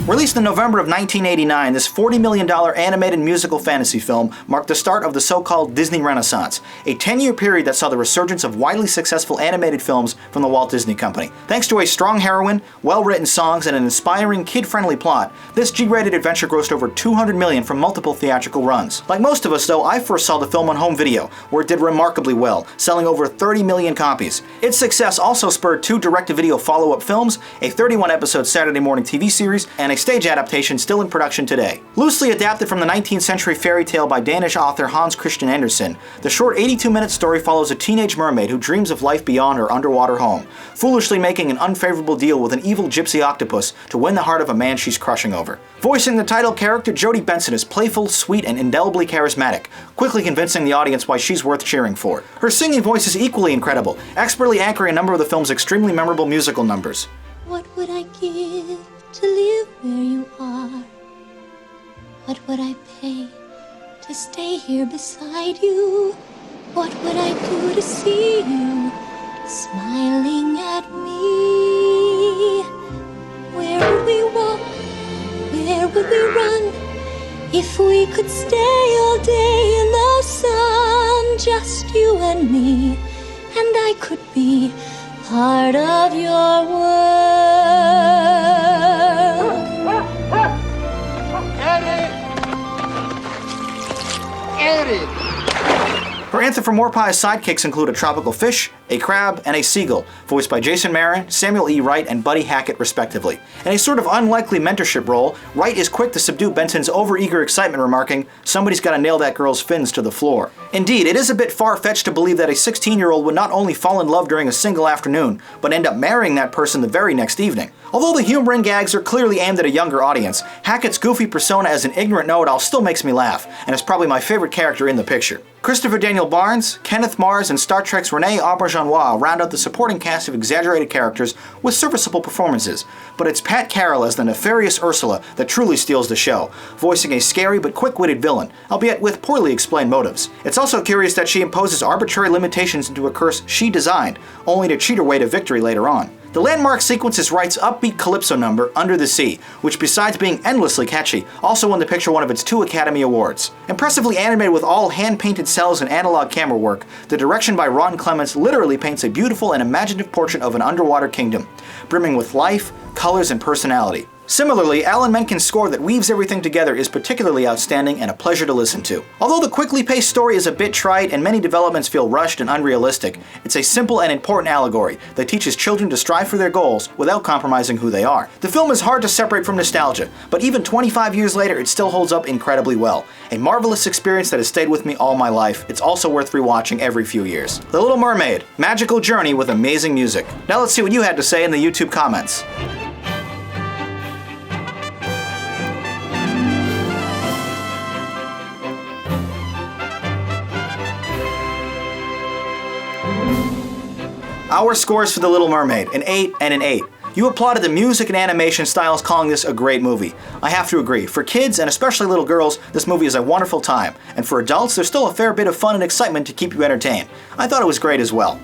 Released in November of 1989, this $40 million animated musical fantasy film marked the start of the so-called Disney Renaissance, a 10-year period that saw the resurgence of widely successful animated films from the Walt Disney Company. Thanks to a strong heroine, well-written songs, and an inspiring, kid-friendly plot, this G-rated adventure grossed over $200 million from multiple theatrical runs. Like most of us, though, I first saw the film on home video, where it did remarkably well, selling over 30 million copies. Its success also spurred 2 direct-to-video follow-up films, a 31-episode Saturday morning TV series, and a stage adaptation still in production today. Loosely adapted from the 19th century fairy tale by Danish author Hans Christian Andersen, the short 82-minute story follows a teenage mermaid who dreams of life beyond her underwater home, foolishly making an unfavorable deal with an evil gypsy octopus to win the heart of a man she's crushing over. Voicing the title character, Jodi Benson is playful, sweet, and indelibly charismatic, quickly convincing the audience why she's worth cheering for. Her singing voice is equally incredible, expertly anchoring a number of the film's extremely memorable musical numbers. What would I give to live where you are? What would I pay to stay here beside you? What would I do to see you smiling at me? Where would we walk? Where would we run? If we could stay all day in the sun, just you and me, and I could be part of your world. Eddie! Her anthropomorphized sidekicks include a tropical fish, a crab, and a seagull, voiced by Jason Marin, Samuel E. Wright, and Buddy Hackett respectively. In a sort of unlikely mentorship role, Wright is quick to subdue Benson's overeager excitement, remarking, "Somebody's gotta nail that girl's fins to the floor." Indeed, it is a bit far-fetched to believe that a 16-year-old would not only fall in love during a single afternoon, but end up marrying that person the very next evening. Although the humor and gags are clearly aimed at a younger audience, Hackett's goofy persona as an ignorant know-it-all still makes me laugh, and is probably my favorite character in the picture. Christopher Daniel Barnes, Kenneth Mars, and Star Trek's Rene Auberjonois round out the supporting cast of exaggerated characters with serviceable performances, but it's Pat Carroll as the nefarious Ursula that truly steals the show, voicing a scary but quick-witted villain, albeit with poorly explained motives. It's also curious that she imposes arbitrary limitations into a curse she designed, only to cheat her way to victory later on. The landmark sequence is Wright's upbeat calypso number, Under the Sea, which besides being endlessly catchy, also won the picture one of its 2 Academy Awards. Impressively animated with all hand-painted cells and analog camera work, the direction by Ron Clements literally paints a beautiful and imaginative portrait of an underwater kingdom, brimming with life, colors, and personality. Similarly, Alan Menken's score that weaves everything together is particularly outstanding and a pleasure to listen to. Although the quickly paced story is a bit trite and many developments feel rushed and unrealistic, it's a simple and important allegory that teaches children to strive for their goals without compromising who they are. The film is hard to separate from nostalgia, but even 25 years later it still holds up incredibly well. A marvelous experience that has stayed with me all my life. It's also worth rewatching every few years. The Little Mermaid, magical journey with amazing music. Now let's see what you had to say in the YouTube comments. Our scores for The Little Mermaid, an 8 and an 8. You applauded the music and animation styles, calling this a great movie. I have to agree. For kids, and especially little girls, this movie is a wonderful time. And for adults, there's still a fair bit of fun and excitement to keep you entertained. I thought it was great as well.